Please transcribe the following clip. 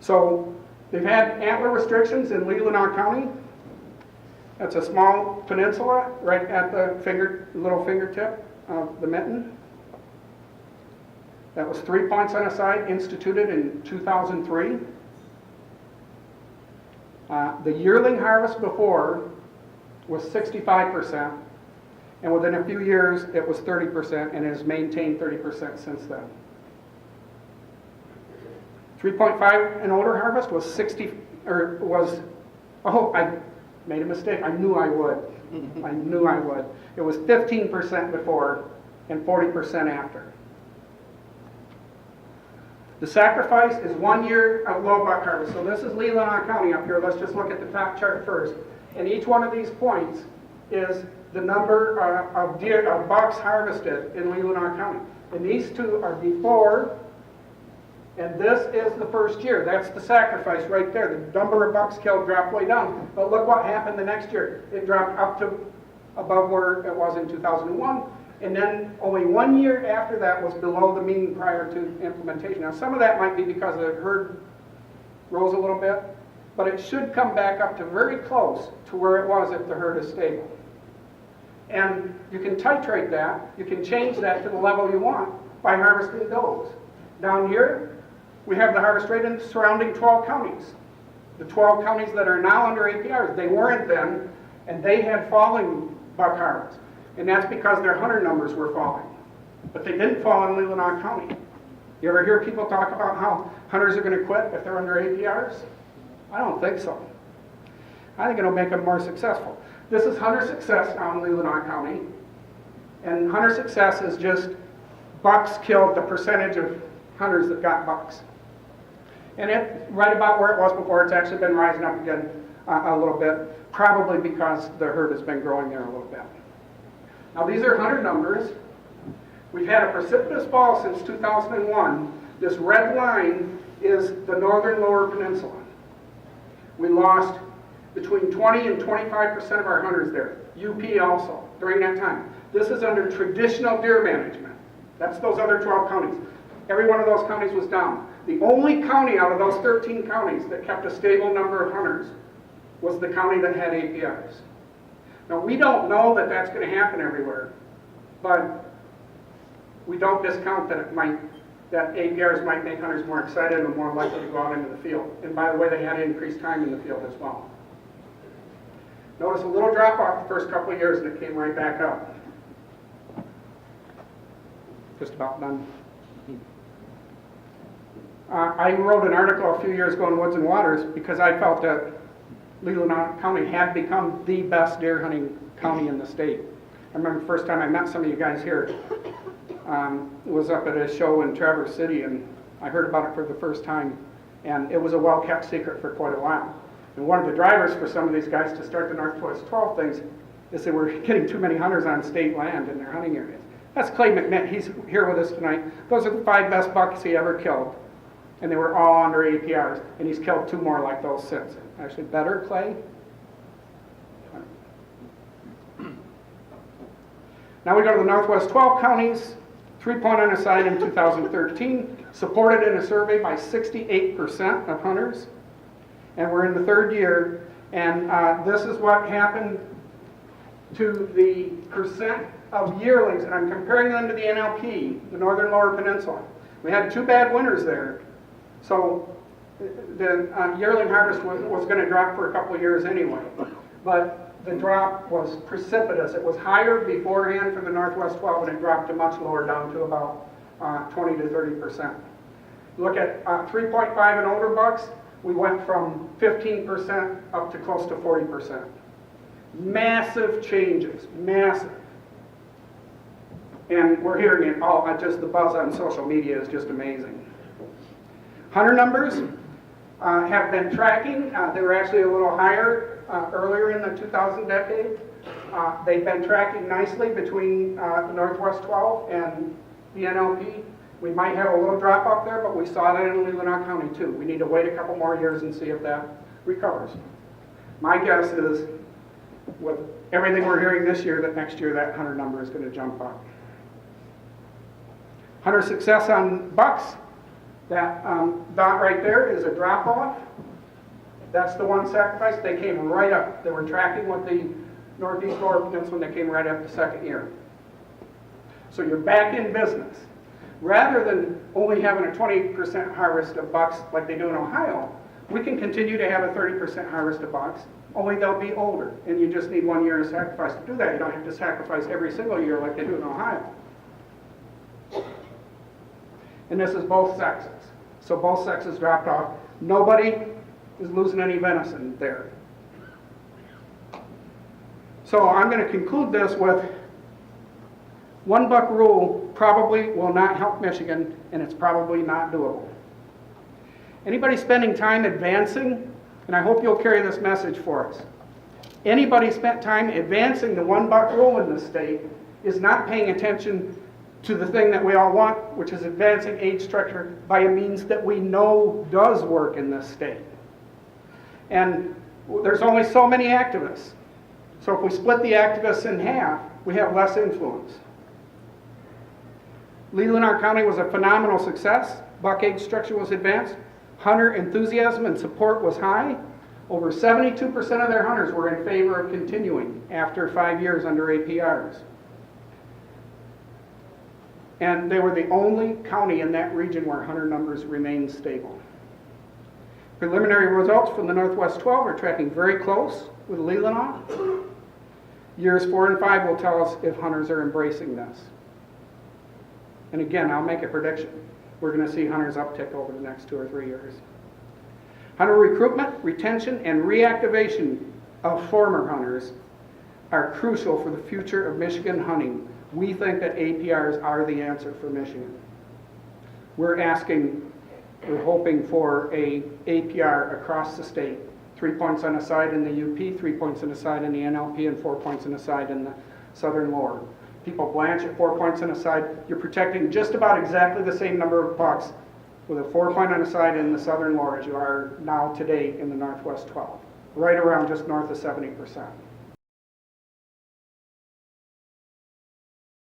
So they've had antler restrictions in Leelanau County. That's a small peninsula right at the little fingertip of the mitten. That was 3 points on a side, instituted in 2003. The yearling harvest before was 65%, and within a few years it was 30%, and has maintained 30% since then. 3.5 and older harvest was I made a mistake. I knew I would. I knew I would. It was 15% before and 40% after. The sacrifice is 1 year of low buck harvest. So this is Leelanau County up here. Let's just look at the top chart first. And each one of these points is the number of bucks harvested in Leelanau County. And these two are before, and this is the first year. That's the sacrifice right there. The number of bucks killed dropped way down. But look what happened the next year. It dropped up to above where it was in 2001. And then only 1 year after that was below the mean prior to implementation. Now some of that might be because the herd rose a little bit, but it should come back up to very close to where it was if the herd is stable. And you can titrate that, you can change that to the level you want by harvesting does. Down here, we have the harvest rate in the surrounding 12 counties. The 12 counties that are now under APRs, they weren't then, and they had falling buck harvest. And that's because their hunter numbers were falling. But they didn't fall in Leelanau County. You ever hear people talk about how hunters are going to quit if they're under APRs? I don't think so. I think it'll make them more successful. This is hunter success now in Leelanau County. And hunter success is just bucks killed, the percentage of hunters that got bucks. And it's right about where it was before. It's actually been rising up again a little bit, probably because the herd has been growing there a little bit. Now these are hunter numbers. We've had a precipitous fall since 2001. This red line is the northern lower peninsula. We lost between 20 and 25% of our hunters there. UP also, during that time. This is under traditional deer management. That's those other 12 counties. Every one of those counties was down. The only county out of those 13 counties that kept a stable number of hunters was the county that had APRs. Now, we don't know that that's going to happen everywhere, but we don't discount that that APRs might make hunters more excited and more likely to go out into the field. And by the way, they had increased time in the field as well. Notice a little drop off the first couple of years, and it came right back up. Just about done. I wrote an article a few years ago in Woods and Waters because I felt that Leelanau County had become the best deer hunting county in the state. I remember the first time I met some of you guys here, was up at a show in Traverse City, and I heard about it for the first time, and it was a well-kept secret for quite a while. And one of the drivers for some of these guys to start the Northwest 12 things is they were getting too many hunters on state land in their hunting areas. That's Clay McNitt. He's here with us tonight. Those are the 5 best bucks he ever killed, and they were all under APRs, and he's killed 2 more like those since. Actually, better, Clay? Now we go to the Northwest 12 counties, 3 point on a side in 2013, supported in a survey by 68% of hunters, and we're in the 3rd year, and this is what happened to the percent of yearlings, and I'm comparing them to the NLP, the Northern Lower Peninsula. We had 2 bad winters there, so the yearling harvest was going to drop for a couple of years anyway, but the drop was precipitous. It was higher beforehand for the Northwest 12, and it dropped to much lower, down to about 20 to 30%. Look at 3.5 and older bucks, we went from 15% up to close to 40%. Massive changes, massive. And we're hearing it all, just the buzz on social media is just amazing. Hunter numbers have been tracking. They were actually a little higher earlier in the 2000 decade. They've been tracking nicely between the Northwest 12 and the NLP. We might have a little drop off there, but we saw that in Leelanau County too. We need to wait a couple more years and see if that recovers. My guess is, with everything we're hearing this year, that next year that hunter number is going to jump up. Hunter success on bucks. That dot right there is a drop-off. That's the one sacrifice. They came right up. They were tracking with the Northeast Florida Peninsula when they came right up the second year. So you're back in business. Rather than only having a 20% harvest of bucks like they do in Ohio, we can continue to have a 30% harvest of bucks, only they'll be older. And you just need 1 year to sacrifice to do that. You don't have to sacrifice every single year like they do in Ohio. And this is both sexes. So both sexes dropped off. Nobody is losing any venison there. So I'm going to conclude this with 1 buck rule probably will not help Michigan, and it's probably not doable. Anybody spending time advancing, and I hope you'll carry this message for us. Anybody spent time advancing the 1 buck rule in this state is not paying attention to the thing that we all want, which is advancing age structure by a means that we know does work in this state. And there's only so many activists. So if we split the activists in half, we have less influence. Leelanau County was a phenomenal success. Buck age structure was advanced. Hunter enthusiasm and support was high. Over 72% of their hunters were in favor of continuing after 5 years under APRs. And they were the only county in that region where hunter numbers remained stable. Preliminary results from the Northwest 12 are tracking very close with Leelanau. Years 4 and 5 will tell us if hunters are embracing this. And again, I'll make a prediction. We're going to see hunters uptick over the next 2 or 3 years. Hunter recruitment, retention, and reactivation of former hunters are crucial for the future of Michigan hunting. We think that APRs are the answer for Michigan. We're hoping for a APR across the state. 3 points on a side in the UP, 3 points on a side in the NLP, and 4 points on a side in the Southern Lower. People blanch at 4 points on a side. You're protecting just about exactly the same number of bucks with a 4 point on a side in the Southern Lower as you are now today in the Northwest 12. Right around just north of 70%.